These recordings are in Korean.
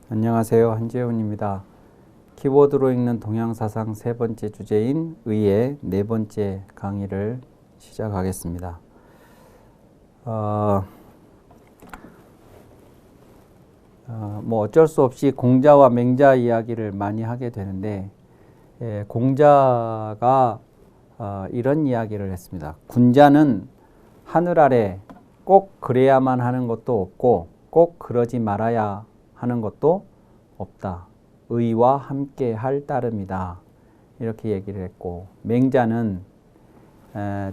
안녕하세요. 한재훈입니다. 키보드로 읽는 동양사상 세 번째 주제인 의의 네 번째 강의를 시작하겠습니다. 뭐 어쩔 수 없이 공자와 맹자 이야기를 많이 하게 되는데, 공자가 이런 이야기를 했습니다. 군자는 하늘 아래 꼭 그래야만 하는 것도 없고 꼭 그러지 말아야 하는 것도 없다. 의와 함께 할 따름이다. 이렇게 얘기를 했고, 맹자는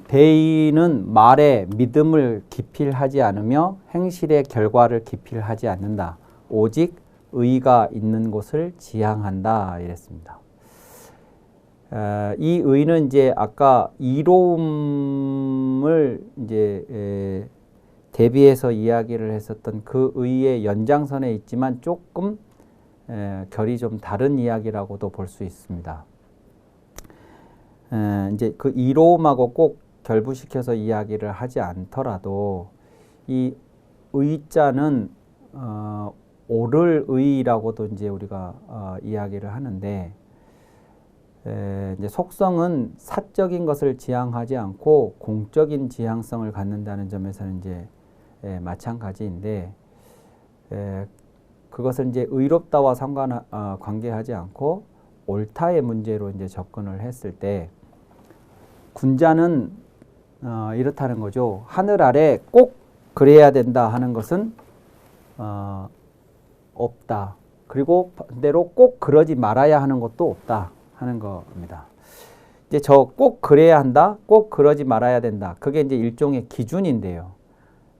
대의는 말에 믿음을 기필하지 않으며 행실의 결과를 기필하지 않는다. 오직 의가 있는 곳을 지향한다. 이랬습니다. 이 의는 이제 아까 이로움을 이제 대비해서 이야기를 했었던 그 의의 연장선에 있지만 조금 결이 좀 다른 이야기라고도 볼 수 있습니다. 이제 그 이로움하고 꼭 결부시켜서 이야기를 하지 않더라도 이 의자는 옳을 의라고도 이제 우리가 이야기를 하는데, 이제 속성은 사적인 것을 지향하지 않고 공적인 지향성을 갖는다는 점에서는 이제 마찬가지인데, 그것을 이제 의롭다와 관계하지 않고 옳다의 문제로 이제 접근을 했을 때, 군자는 이렇다는 거죠. 하늘 아래 꼭 그래야 된다 하는 것은 없다. 그리고 반대로 꼭 그러지 말아야 하는 것도 없다 하는 겁니다. 이제 저 꼭 그래야 한다, 꼭 그러지 말아야 된다. 그게 이제 일종의 기준인데요.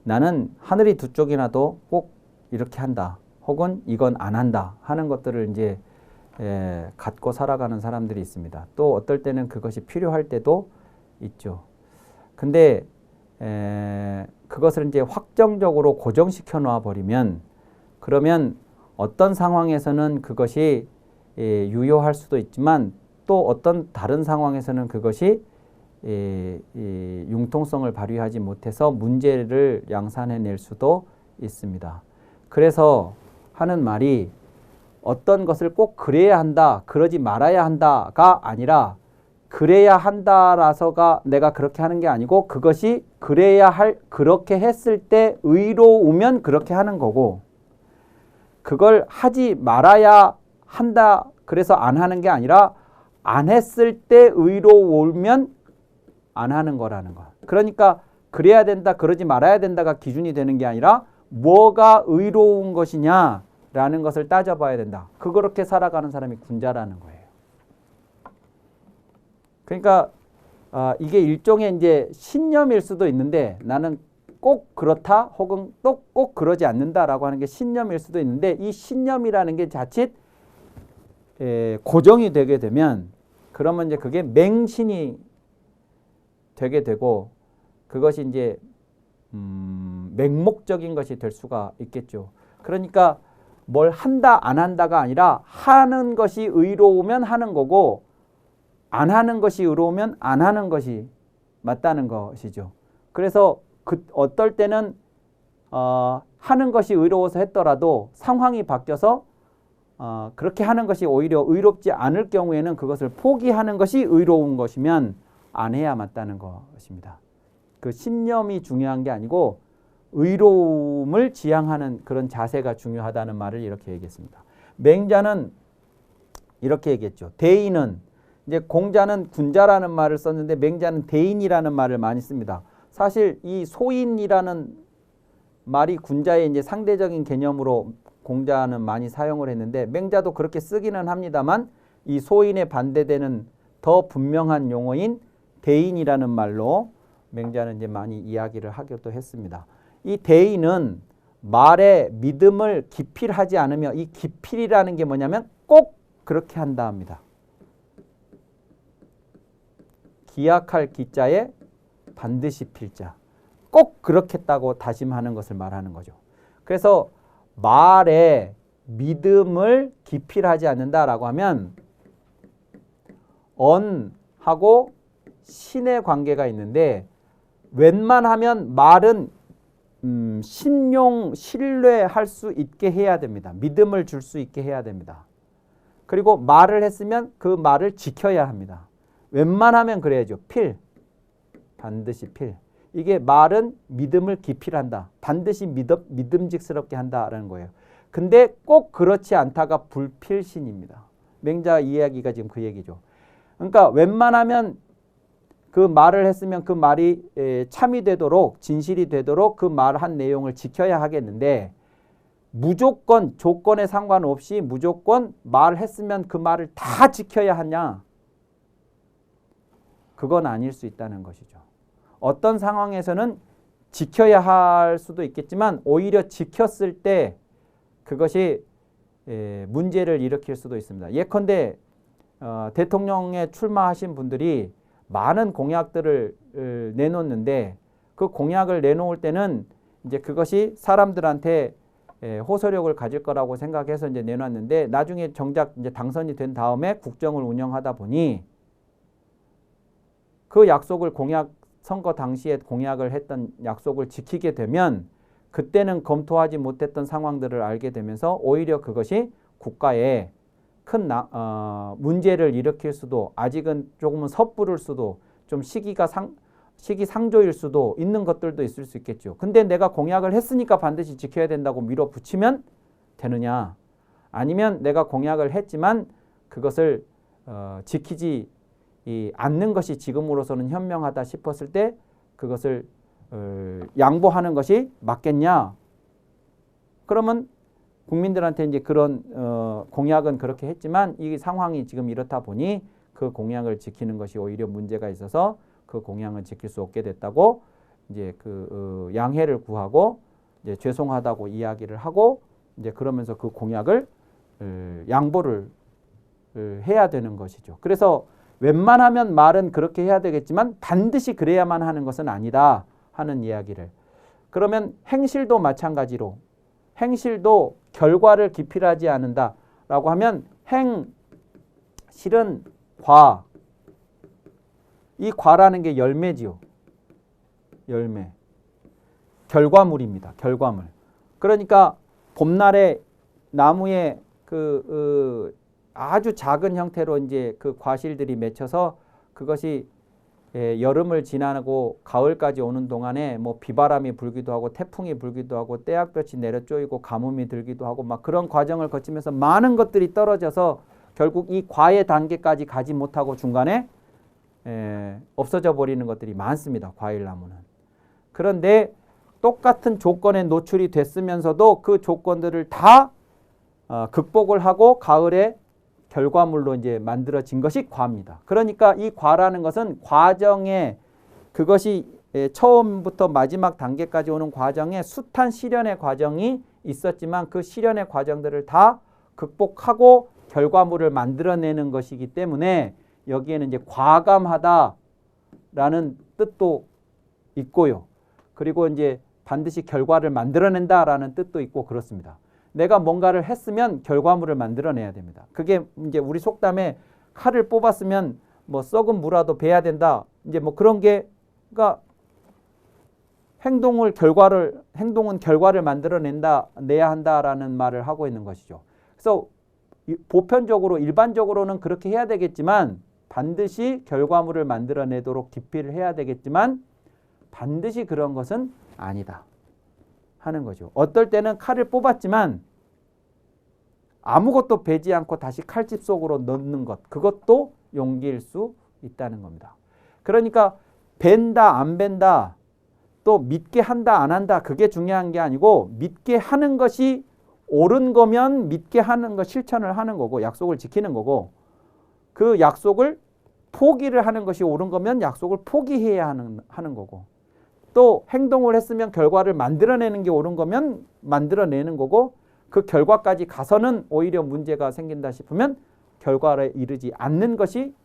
나는 하늘이 두 쪽이나도 꼭 이렇게 한다, 혹은 이건 안 한다 하는 것들을 이제 갖고 살아가는 사람들이 있습니다. 또 어떨 때는 그것이 필요할 때도 있죠. 근데 그것을 이제 확정적으로 고정시켜 놔 버리면, 그러면 어떤 상황에서는 그것이 유효할 수도 있지만 또 어떤 다른 상황에서는 그것이 융통성을 발휘하지 못해서 문제를 양산해낼 수도 있습니다. 그래서 하는 말이, 어떤 것을 꼭 그래야 한다, 그러지 말아야 한다가 아니라, 그래야 한다라서가 내가 그렇게 하는 게 아니고, 그것이 그렇게 했을 때 의로우면 그렇게 하는 거고, 그걸 하지 말아야 한다 그래서 안 하는 게 아니라, 안 했을 때 의로우면 안 하는 거라는 거. 그러니까 그래야 된다, 그러지 말아야 된다가 기준이 되는 게 아니라, 뭐가 의로운 것이냐라는 것을 따져봐야 된다. 그렇게 살아가는 사람이 군자라는 거예요. 그러니까 이게 일종의 이제 신념일 수도 있는데, 나는 꼭 그렇다 혹은 또 꼭 그러지 않는다라고 하는 게 신념일 수도 있는데, 이 신념이라는 게 자칫 고정이 되게 되면, 그러면 이제 그게 맹신이 되게 되고, 그것이 이제 맹목적인 것이 될 수가 있겠죠. 그러니까 뭘 한다 안 한다가 아니라, 하는 것이 의로우면 하는 거고, 안 하는 것이 의로우면 안 하는 것이 맞다는 것이죠. 그래서 어떨 때는 하는 것이 의로워서 했더라도 상황이 바뀌어서 그렇게 하는 것이 오히려 의롭지 않을 경우에는 그것을 포기하는 것이 의로운 것이면 안 해야 맞다는 것입니다. 그 신념이 중요한 게 아니고 의로움을 지향하는 그런 자세가 중요하다는 말을 이렇게 얘기했습니다. 맹자는 이렇게 얘기했죠. 대인은, 이제 공자는 군자라는 말을 썼는데 맹자는 대인이라는 말을 많이 씁니다. 사실 이 소인이라는 말이 군자의 이제 상대적인 개념으로 공자는 많이 사용을 했는데, 맹자도 그렇게 쓰기는 합니다만, 이 소인에 반대되는 더 분명한 용어인 대인이라는 말로 맹자는 이제 많이 이야기를 하기도 했습니다. 이 대인은 말에 믿음을 기필하지 않으며, 이 기필이라는 게 뭐냐면 꼭 그렇게 한다 합니다. 기약할 기자에 반드시 필자. 꼭 그렇겠다고 다짐하는 것을 말하는 거죠. 그래서 말에 믿음을 기필하지 않는다라고 하면, 언하고 신의 관계가 있는데, 웬만하면 말은 신뢰할 수 있게 해야 됩니다. 믿음을 줄 수 있게 해야 됩니다. 그리고 말을 했으면 그 말을 지켜야 합니다. 웬만하면 그래야죠. 반드시 필. 이게 말은 믿음을 기필한다. 반드시 믿음직스럽게 한다라는 거예요. 근데 꼭 그렇지 않다가 불필신입니다. 맹자 이야기가 지금 그 얘기죠. 그러니까 웬만하면 그 말을 했으면 그 말이 참이 되도록 진실이 되도록 그 말한 내용을 지켜야 하겠는데 무조건 조건에 상관없이 무조건 말했으면 그 말을 다 지켜야 하냐? 그건 아닐 수 있다는 것이죠. 어떤 상황에서는 지켜야 할 수도 있겠지만 오히려 지켰을 때 그것이 문제를 일으킬 수도 있습니다. 예컨대 대통령에 출마하신 분들이 많은 공약들을 내놓는데 그 공약을 내놓을 때는 이제 그것이 사람들한테 호소력을 가질 거라고 생각해서 이제 내놨는데 나중에 정작 이제 당선이 된 다음에 국정을 운영하다 보니 그 약속을 선거 당시에 공약을 했던 약속을 지키게 되면 그때는 검토하지 못했던 상황들을 알게 되면서 오히려 그것이 국가에 큰 문제를 일으킬 수도 아직은 조금은 섣부를 수도 좀 시기상조일 수도 있는 것들도 있을 수 있겠죠. 근데 내가 공약을 했으니까 반드시 지켜야 된다고 밀어붙이면 되느냐? 아니면 내가 공약을 했지만 그것을 지키지 않는 것이 지금으로서는 현명하다 싶었을 때 그것을 양보하는 것이 맞겠냐? 그러면 국민들한테 이제 그런 공약은 그렇게 했지만 이 상황이 지금 이렇다 보니 그 공약을 지키는 것이 오히려 문제가 있어서 그 공약을 지킬 수 없게 됐다고 이제 그 양해를 구하고 이제 죄송하다고 이야기를 하고 이제 그러면서 그 공약을 양보를 해야 되는 것이죠. 그래서 웬만하면 말은 그렇게 해야 되겠지만 반드시 그래야만 하는 것은 아니다 하는 이야기를. 그러면 행실도 마찬가지로 행실도 결과를 기필하지 않는다라고 하면 행실은 과. 이 과라는 게 열매지요. 열매. 결과물입니다. 결과물. 그러니까 봄날에 나무에 아주 작은 형태로 이제 그 과실들이 맺혀서 그것이 여름을 지나고 가을까지 오는 동안에 뭐 비바람이 불기도 하고 태풍이 불기도 하고 떼약볕이 내려쪼이고 가뭄이 들기도 하고 막 그런 과정을 거치면서 많은 것들이 떨어져서 결국 이 과의 단계까지 가지 못하고 중간에 없어져 버리는 것들이 많습니다. 과일나무는. 그런데 똑같은 조건에 노출이 됐으면서도 그 조건들을 다 극복을 하고 가을에 결과물로 이제 만들어진 것이 과입니다. 그러니까 이 과라는 것은 과정에 그것이 처음부터 마지막 단계까지 오는 과정에 숱한 시련의 과정이 있었지만 그 시련의 과정들을 다 극복하고 결과물을 만들어내는 것이기 때문에 여기에는 이제 과감하다라는 뜻도 있고요. 그리고 이제 반드시 결과를 만들어낸다라는 뜻도 있고 그렇습니다. 내가 뭔가를 했으면 결과물을 만들어내야 됩니다. 그게 이제 우리 속담에 칼을 뽑았으면 뭐 썩은 무라도 베야 된다. 이제 뭐 그런 게 그러니까 행동은 결과를 내야 한다라는 말을 하고 있는 것이죠. 그래서 보편적으로 일반적으로는 그렇게 해야 되겠지만 반드시 결과물을 만들어내도록 기필을 해야 되겠지만 반드시 그런 것은 아니다 하는 거죠. 어떨 때는 칼을 뽑았지만 아무것도 베지 않고 다시 칼집 속으로 넣는 것, 그것도 용기일 수 있다는 겁니다. 그러니까 벤다 안 벤다 또 믿게 한다 안 한다 그게 중요한 게 아니고 믿게 하는 것이 옳은 거면 믿게 하는 거 실천을 하는 거고 약속을 지키는 거고 그 약속을 포기를 하는 것이 옳은 거면 약속을 포기해야 하는 거고 또 행동을 했으면 결과를 만들어내는 게 옳은 거면 만들어내는 거고 그 결과까지 가서는 오히려 문제가 생긴다 싶으면 결과를 이르지 않는 것이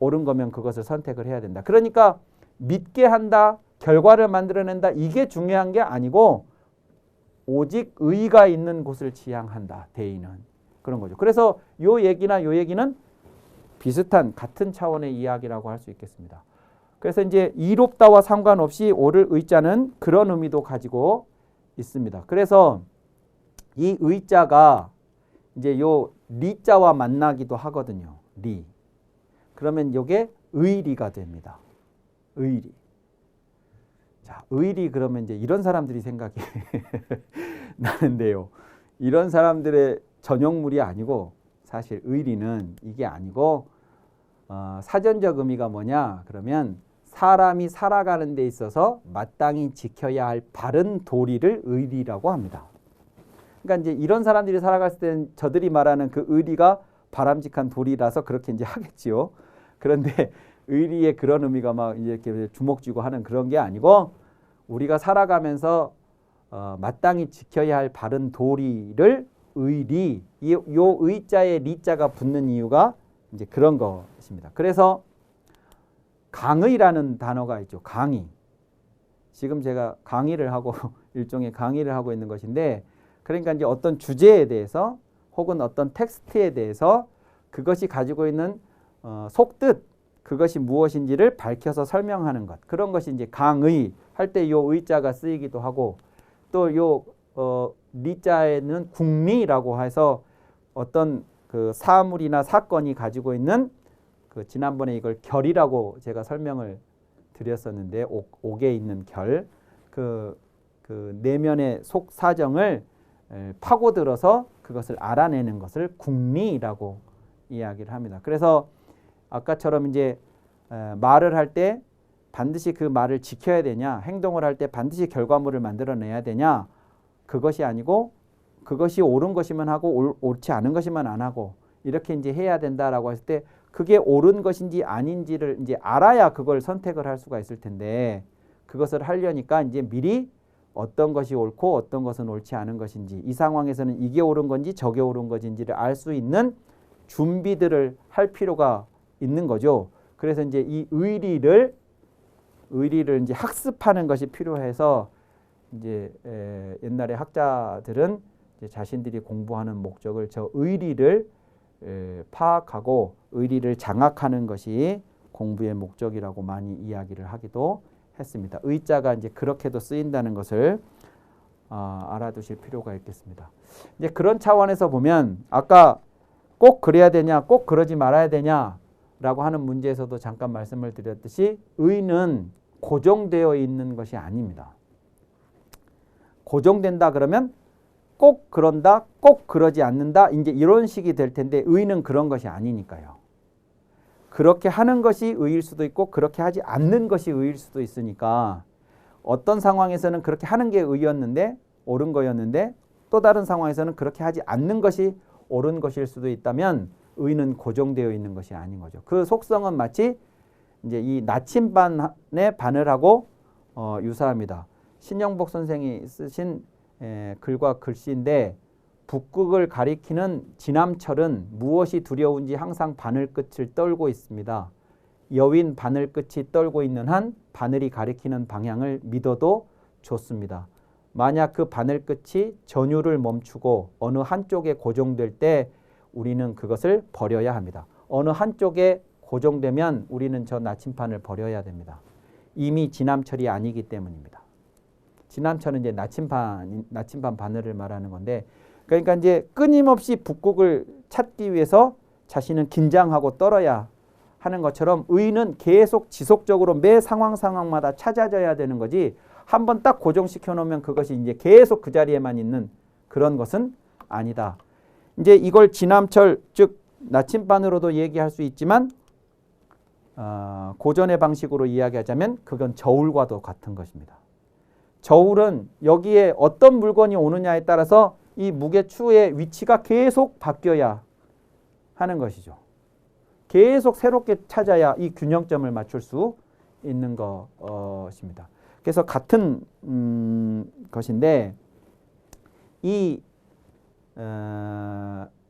옳은 거면 그것을 선택을 해야 된다. 그러니까 믿게 한다, 결과를 만들어낸다 이게 중요한 게 아니고 오직 의가 있는 곳을 지향한다. 대의는. 그런 거죠. 그래서 요 얘기나 요 얘기는 비슷한 같은 차원의 이야기라고 할 수 있겠습니다. 그래서 이제 이롭다와 상관없이 오를 의자는 그런 의미도 가지고 있습니다. 그래서 이 의자가 이제 요 리자와 만나기도 하거든요. 리. 그러면 이게 의리가 됩니다. 의리. 자, 의리 그러면 이제 이런 사람들이 생각이 나는데요. 이런 사람들의 전용물이 아니고 사실 의리는 이게 아니고 사전적 의미가 뭐냐? 그러면 사람이 살아가는 데 있어서 마땅히 지켜야 할 바른 도리를 의리라고 합니다. 그러니까 이제 이런 사람들이 살아갔을 때는 저들이 말하는 그 의리가 바람직한 도리라서 그렇게 이제 하겠지요. 그런데 의리의 그런 의미가 막 이렇게 주먹 쥐고 하는 그런 게 아니고 우리가 살아가면서 마땅히 지켜야 할 바른 도리를 의리, 요 의자에 리자가 붙는 이유가 이제 그런 것입니다. 그래서 강의라는 단어가 있죠. 강의. 지금 제가 강의를 하고 일종의 강의를 하고 있는 것인데 그러니까 이제 어떤 주제에 대해서 혹은 어떤 텍스트에 대해서 그것이 가지고 있는 속뜻 그것이 무엇인지를 밝혀서 설명하는 것. 그런 것이 이제 강의 할 때 요 의자가 쓰이기도 하고 또 요 리자에는 국리라고 해서 어떤 그 사물이나 사건이 가지고 있는 그 지난번에 이걸 결이라고 제가 설명을 드렸었는데 옥에 있는 결 그 내면의 속 사정을 파고들어서 그것을 알아내는 것을 국리라고 이야기를 합니다. 그래서 아까처럼 이제 말을 할 때 반드시 그 말을 지켜야 되냐, 행동을 할 때 반드시 결과물을 만들어내야 되냐, 그것이 아니고 그것이 옳은 것이면 하고 옳지 않은 것이면 안 하고 이렇게 이제 해야 된다라고 했을 때 그게 옳은 것인지 아닌지를 이제 알아야 그걸 선택을 할 수가 있을 텐데 그것을 하려니까 이제 미리 어떤 것이 옳고 어떤 것은 옳지 않은 것인지 이 상황에서는 이게 옳은 건지 저게 옳은 것인지를 알 수 있는 준비들을 할 필요가 있는 거죠. 그래서 이제 이 의리를 이제 학습하는 것이 필요해서 이제 옛날에 학자들은 이제 자신들이 공부하는 목적을 저 의리를 파악하고 의리를 장악하는 것이 공부의 목적이라고 많이 이야기를 하기도 했습니다. 의자가 이제 그렇게도 쓰인다는 것을 알아두실 필요가 있겠습니다. 이제 그런 차원에서 보면 아까 꼭 그래야 되냐, 꼭 그러지 말아야 되냐라고 하는 문제에서도 잠깐 말씀을 드렸듯이 의는 고정되어 있는 것이 아닙니다. 고정된다 그러면 꼭 그런다, 꼭 그러지 않는다 이제 이런 식이 될 텐데 의는 그런 것이 아니니까요. 그렇게 하는 것이 의일 수도 있고 그렇게 하지 않는 것이 의일 수도 있으니까 어떤 상황에서는 그렇게 하는 게 의였는데 옳은 거였는데 또 다른 상황에서는 그렇게 하지 않는 것이 옳은 것일 수도 있다면 의는 고정되어 있는 것이 아닌 거죠. 그 속성은 마치 이제 이 나침반의 바늘하고 유사합니다. 신영복 선생이 쓰신 글과 글씨인데 북극을 가리키는 지남철은 무엇이 두려운지 항상 바늘 끝을 떨고 있습니다. 여윈 바늘 끝이 떨고 있는 한 바늘이 가리키는 방향을 믿어도 좋습니다. 만약 그 바늘 끝이 전율을 멈추고 어느 한쪽에 고정될 때 우리는 그것을 버려야 합니다. 어느 한쪽에 고정되면 우리는 저 나침반을 버려야 됩니다. 이미 지남철이 아니기 때문입니다. 지남철은 이제 나침반 바늘을 말하는 건데 그러니까 이제 끊임없이 북극을 찾기 위해서 자신은 긴장하고 떨어야 하는 것처럼 의는 계속 지속적으로 매 상황마다 찾아져야 되는 거지 한번 딱 고정시켜 놓으면 그것이 이제 계속 그 자리에만 있는 그런 것은 아니다. 이제 이걸 지남철 즉 나침반으로도 얘기할 수 있지만 고전의 방식으로 이야기하자면 그건 저울과도 같은 것입니다. 저울은 여기에 어떤 물건이 오느냐에 따라서 이 무게추의 위치가 계속 바뀌어야 하는 것이죠. 계속 새롭게 찾아야 이 균형점을 맞출 수 있는 것입니다. 그래서 같은 것인데 이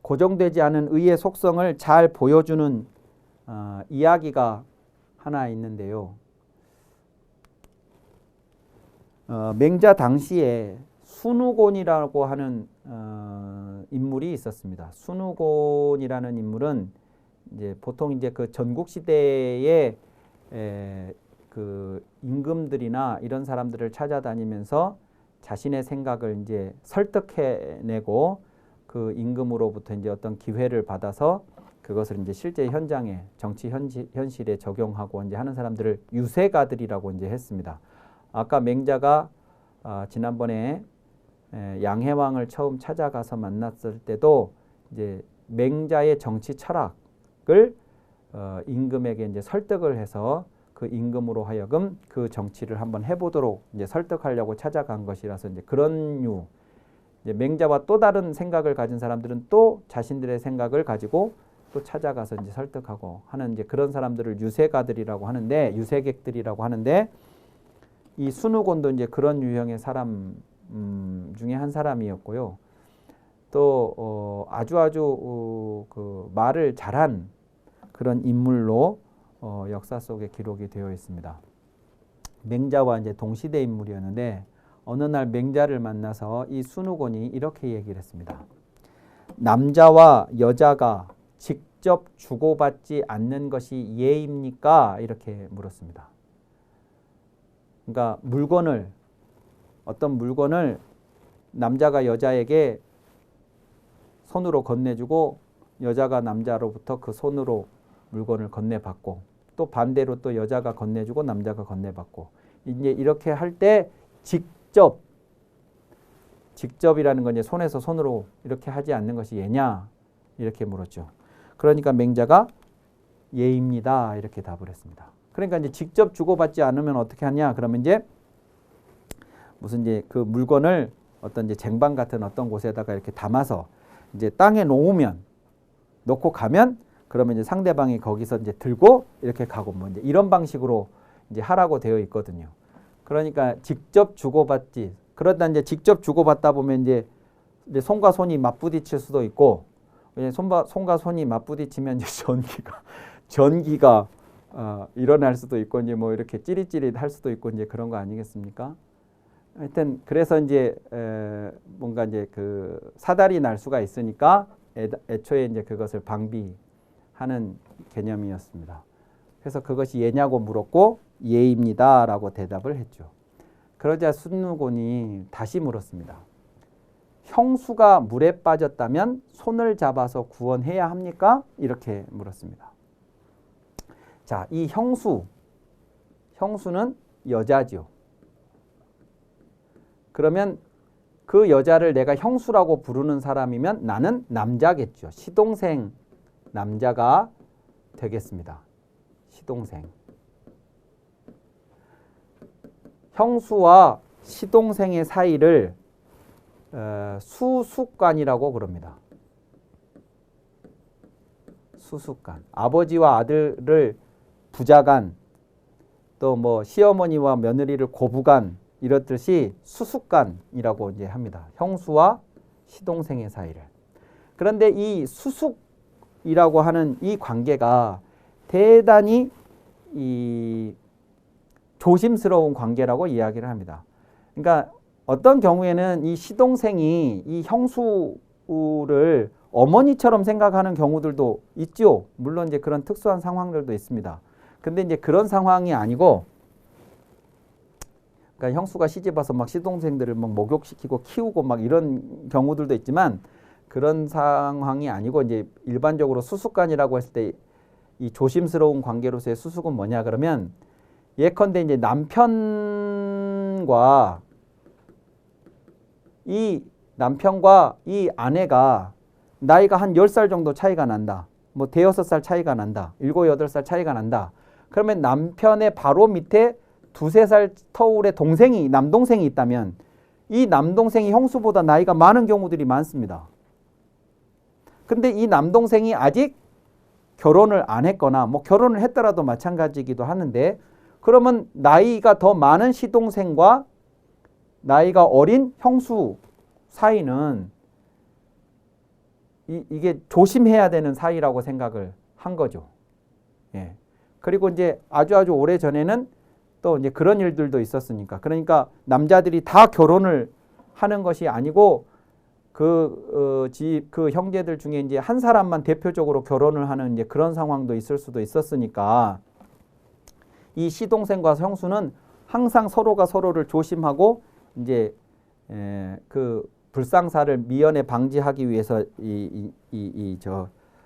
고정되지 않은 의의 속성을 잘 보여주는 이야기가 하나 있는데요. 맹자 당시에 순우곤이라고 하는 인물이 있었습니다. 순우곤이라는 인물은 이제 보통 이제 그 전국 시대에 그 임금들이나 이런 사람들을 찾아다니면서 자신의 생각을 이제 설득해내고 그 임금으로부터 이제 어떤 기회를 받아서 그것을 이제 실제 현장에 정치 현실에 적용하고 이제 하는 사람들을 유세가들이라고 이제 했습니다. 아까 맹자가 지난번에 양해왕을 처음 찾아가서 만났을 때도 이제 맹자의 정치 철학을 임금에게 이제 설득을 해서 그 임금으로 하여금 그 정치를 한번 해보도록 이제 설득하려고 찾아간 것이라서 이제 그런 이제 맹자와 또 다른 생각을 가진 사람들은 또 자신들의 생각을 가지고 또 찾아가서 이제 설득하고 하는 이제 그런 사람들을 유세가들이라고 하는데 유세객들이라고 하는데 이 순우곤도 이제 그런 유형의 사람 중에 한 사람이었고요. 또 아주 그 말을 잘한 그런 인물로 역사 속에 기록이 되어 있습니다. 맹자와 이제 동시대 인물이었는데 어느 날 맹자를 만나서 이 순우곤이 이렇게 얘기를 했습니다. 남자와 여자가 직접 주고받지 않는 것이 예입니까? 이렇게 물었습니다. 그러니까 어떤 물건을 남자가 여자에게 손으로 건네주고 여자가 남자로부터 그 손으로 물건을 건네받고 또 반대로 또 여자가 건네주고 남자가 건네받고 이제 이렇게 할 때 직접이라는 건 이제 손에서 손으로 이렇게 하지 않는 것이 예냐 이렇게 물었죠. 그러니까 맹자가 예입니다 이렇게 답을 했습니다. 그러니까 이제 직접 주고받지 않으면 어떻게 하냐 그러면 이제 무슨 이제 그 물건을 어떤 이제 쟁반 같은 어떤 곳에다가 이렇게 담아서 이제 땅에 놓고 가면 그러면 이제 상대방이 거기서 이제 들고 이렇게 가고 뭐 이제 이런 방식으로 이제 하라고 되어 있거든요. 그러니까 직접 주고받지. 그러다 이제 직접 주고받다 보면 이제 손과 손이 맞부딪힐 수도 있고 손과 손이 맞부딪히면 이제 전기가 일어날 수도 있고 이제 뭐 이렇게 찌릿찌릿 할 수도 있고 이제 그런 거 아니겠습니까? 하여튼 그래서 이제 뭔가 이제 그 사달이 날 수가 있으니까 애초에 이제 그것을 방비하는 개념이었습니다. 그래서 그것이 예냐고 물었고 예입니다라고 대답을 했죠. 그러자 순우곤이 다시 물었습니다. 형수가 물에 빠졌다면 손을 잡아서 구원해야 합니까? 이렇게 물었습니다. 자, 이 형수는 여자죠. 그러면 그 여자를 내가 형수라고 부르는 사람이면 나는 남자겠죠. 시동생 남자가 되겠습니다. 시동생. 형수와 시동생의 사이를 수수관이라고 그럽니다. 수수관. 아버지와 아들을 부자간, 또 뭐 시어머니와 며느리를 고부간 이렇듯이 수수관이라고 이제 합니다. 형수와 시동생의 사이를. 그런데 이 수숙이라고 하는 이 관계가 대단히 조심스러운 관계라고 이야기를 합니다. 그러니까 어떤 경우에는 이 시동생이 이 형수를 어머니처럼 생각하는 경우들도 있죠. 물론 이제 그런 특수한 상황들도 있습니다. 근데 이제 그런 상황이 아니고, 그러니까 형수가 시집 와서 막 시동생들을 막 목욕시키고 키우고 막 이런 경우들도 있지만 그런 상황이 아니고 이제 일반적으로 수숙관이라고 했을 때 이 조심스러운 관계로서의 수숙은 뭐냐 그러면 예컨대 이제 남편과 이 아내가 나이가 한 10살 정도 차이가 난다. 뭐 대여섯 살 차이가 난다. 7, 8살 차이가 난다. 그러면 남편의 바로 밑에 2, 3살 터울의 남동생이 있다면 이 남동생이 형수보다 나이가 많은 경우들이 많습니다. 근데 이 남동생이 아직 결혼을 안 했거나 뭐 결혼을 했더라도 마찬가지이기도 하는데 그러면 나이가 더 많은 시동생과 나이가 어린 형수 사이는 이게 조심해야 되는 사이라고 생각을 한 거죠. 예. 그리고 이제 아주 오래 전에는 또 이제 그런 일들도 있었으니까. 그러니까 남자들이 다 결혼을 하는 것이 아니고 그 형제들 중에 이제 한 사람만 대표적으로 결혼을 하는 이제 그런 상황도 있을 수도 있었으니까 이 시동생과 형수는 항상 서로가 서로를 조심하고 이제 그 불상사를 미연에 방지하기 위해서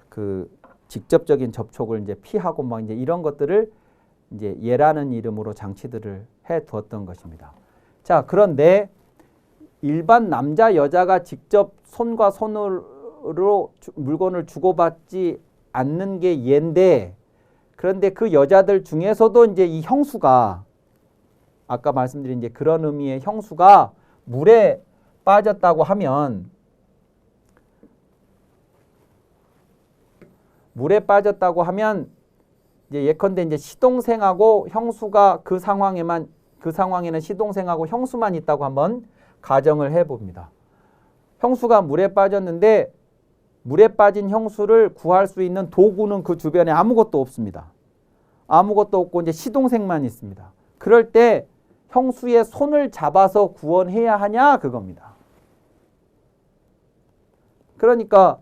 그 직접적인 접촉을 이제 피하고 막 이제 이런 것들을 이제 예라는 이름으로 장치들을 해 두었던 것입니다. 자, 그런데 일반 남자 여자가 직접 손과 손으로 물건을 주고받지 않는 게 예인데, 그런데 그 여자들 중에서도 이제 이 형수가 아까 말씀드린 이제 그런 의미의 형수가 물에 빠졌다고 하면 이제 예컨대 이제 시동생하고 형수가 그 상황에는 시동생하고 형수만 있다고 한번 가정을 해 봅니다. 형수가 물에 빠졌는데 물에 빠진 형수를 구할 수 있는 도구는 그 주변에 아무것도 없습니다. 아무것도 없고 이제 시동생만 있습니다. 그럴 때 형수의 손을 잡아서 구원해야 하냐 그겁니다. 그러니까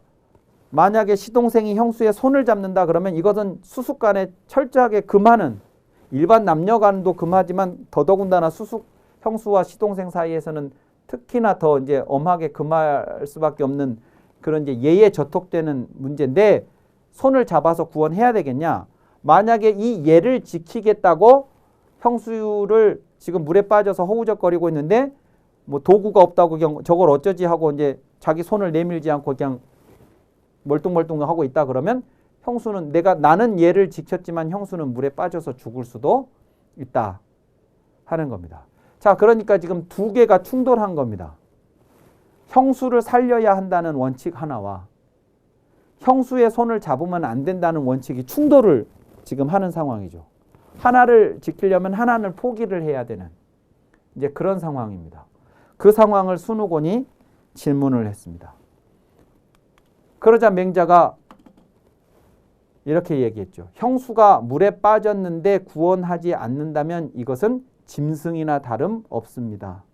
만약에 시동생이 형수의 손을 잡는다 그러면 이것은 수습간에 철저하게 금하는, 일반 남녀 간도 금하지만 더더군다나 형수와 시동생 사이에서는 특히나 더 이제 엄하게 금할 수밖에 없는 그런 이제 예에 저촉되는 문제인데, 손을 잡아서 구원해야 되겠냐? 만약에 이 예를 지키겠다고 형수를 지금 물에 빠져서 허우적거리고 있는데 뭐 도구가 없다고 저걸 어쩌지 하고 이제 자기 손을 내밀지 않고 그냥 멀뚱멀뚱하고 있다 그러면 형수는 나는 예를 지켰지만 형수는 물에 빠져서 죽을 수도 있다 하는 겁니다. 자, 그러니까 지금 두 개가 충돌한 겁니다. 형수를 살려야 한다는 원칙 하나와 형수의 손을 잡으면 안 된다는 원칙이 충돌을 지금 하는 상황이죠. 하나를 지키려면 하나를 포기를 해야 되는 이제 그런 상황입니다. 그 상황을 순우곤이 질문을 했습니다. 그러자 맹자가 이렇게 얘기했죠. 형수가 물에 빠졌는데 구원하지 않는다면 이것은 짐승이나 다름없습니다.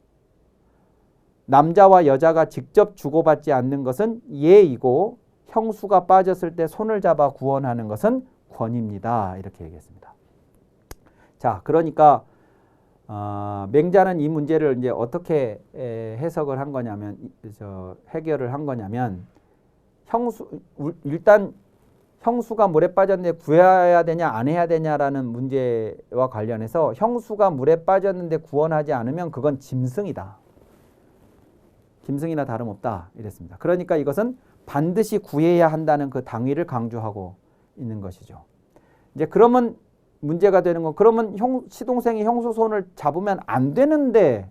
남자와 여자가 직접 주고받지 않는 것은 예이고 형수가 빠졌을 때 손을 잡아 구원하는 것은 권입니다. 이렇게 얘기했습니다. 자, 그러니까 맹자는 이 문제를 이제 어떻게 해석을 한 거냐면, 해결을 한 거냐면, 일단 형수가 물에 빠졌는데 구해야 되냐 안 해야 되냐라는 문제와 관련해서 형수가 물에 빠졌는데 구원하지 않으면 그건 짐승이다. 짐승이나 다름없다 이랬습니다. 그러니까 이것은 반드시 구해야 한다는 그 당위를 강조하고 있는 것이죠. 이제 그러면 문제가 되는 건, 그러면 시동생이 형수 손을 잡으면 안 되는데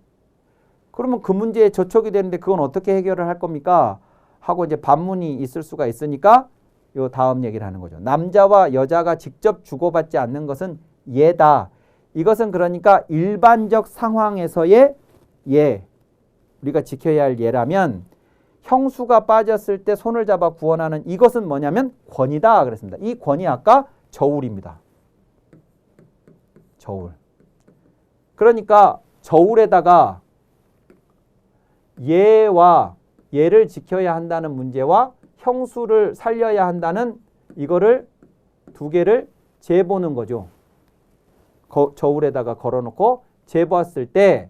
그러면 그 문제에 저촉이 되는데 그건 어떻게 해결을 할 겁니까? 하고 이제 반문이 있을 수가 있으니까 요 다음 얘기를 하는 거죠. 남자와 여자가 직접 주고받지 않는 것은 예다. 이것은 그러니까 일반적 상황에서의 예, 우리가 지켜야 할 예라면 형수가 빠졌을 때 손을 잡아 구원하는 이것은 뭐냐면 권이다 그랬습니다. 이 권이 아까 저울입니다. 저울. 그러니까 저울에다가 예를 지켜야 한다는 문제와 형수를 살려야 한다는 이거를 두 개를 재보는 거죠. 저울에다가 걸어놓고 재보았을 때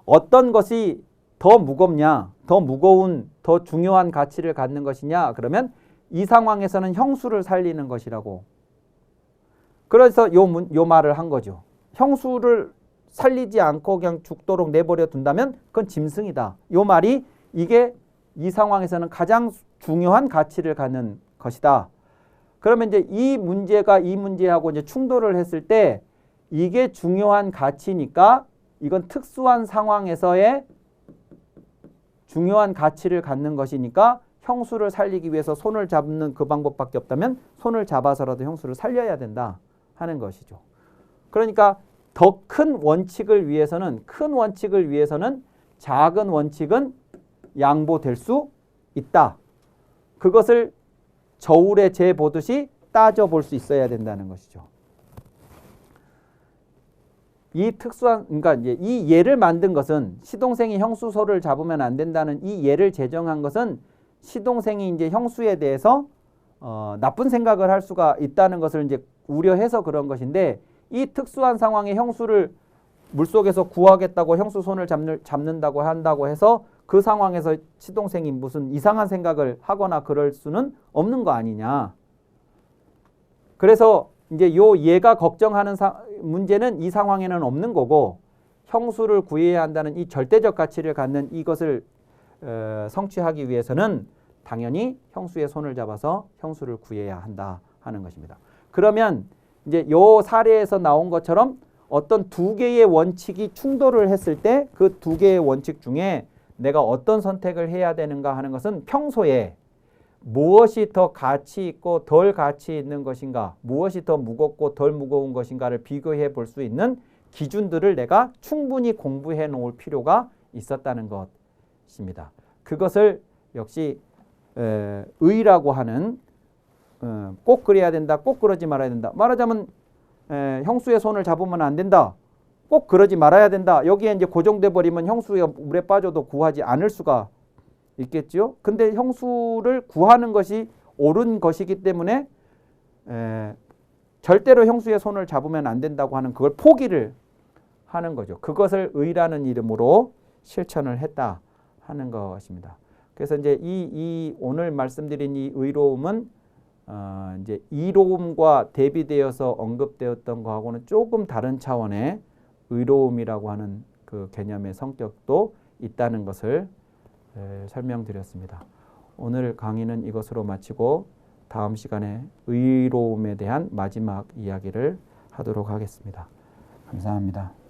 어떤 것이 더 무겁냐, 더 무거운, 더 중요한 가치를 갖는 것이냐 그러면 이 상황에서는 형수를 살리는 것이라고. 그래서 요 말을 한 거죠. 형수를 살리지 않고 그냥 죽도록 내버려 둔다면 그건 짐승이다. 요 말이 이게 이 상황에서는 가장 중요한 가치를 갖는 것이다. 그러면 이제 이 문제가 이 문제하고 이제 충돌을 했을 때 이게 중요한 가치니까 이건 특수한 상황에서의 중요한 가치를 갖는 것이니까 형수를 살리기 위해서 손을 잡는 그 방법밖에 없다면 손을 잡아서라도 형수를 살려야 된다 하는 것이죠. 그러니까 더 큰 원칙을 위해서는 작은 원칙은 양보될 수 있다. 그것을 저울에 재보듯이 따져볼 수 있어야 된다는 것이죠. 그러니까 이제 이 예를 만든 것은 시동생이 형수 손을 잡으면 안 된다는 이 예를 제정한 것은 시동생이 이제 형수에 대해서 나쁜 생각을 할 수가 있다는 것을 이제 우려해서 그런 것인데, 이 특수한 상황에 형수를 물속에서 구하겠다고 형수 손을 잡는다고 한다고 해서 그 상황에서 시동생이 무슨 이상한 생각을 하거나 그럴 수는 없는 거 아니냐. 그래서 이제 요 얘가 걱정하는 문제는 이 상황에는 없는 거고 형수를 구해야 한다는 이 절대적 가치를 갖는 이것을 성취하기 위해서는 당연히 형수의 손을 잡아서 형수를 구해야 한다 하는 것입니다. 그러면 이제 요 사례에서 나온 것처럼 어떤 두 개의 원칙이 충돌을 했을 때 그 두 개의 원칙 중에 내가 어떤 선택을 해야 되는가 하는 것은 평소에 무엇이 더 가치 있고 덜 가치 있는 것인가, 무엇이 더 무겁고 덜 무거운 것인가를 비교해 볼 수 있는 기준들을 내가 충분히 공부해 놓을 필요가 있었다는 것입니다. 그것을 역시 의라고 하는 꼭 그래야 된다, 꼭 그러지 말아야 된다. 말하자면 형수의 손을 잡으면 안 된다. 꼭 그러지 말아야 된다. 여기에 이제 고정돼 버리면 형수가 물에 빠져도 구하지 않을 수가 있겠죠. 근데 형수를 구하는 것이 옳은 것이기 때문에 절대로 형수의 손을 잡으면 안 된다고 하는 그걸 포기를 하는 거죠. 그것을 의라는 이름으로 실천을 했다 하는 것입니다. 그래서 이제 이 오늘 말씀드린 이 의로움은 이제 이로움과 대비되어서 언급되었던 거하고는 조금 다른 차원의 의로움이라고 하는 그 개념의 성격도 있다는 것을 설명드렸습니다. 오늘 강의는 이것으로 마치고 다음 시간에 의로움에 대한 마지막 이야기를 하도록 하겠습니다. 감사합니다.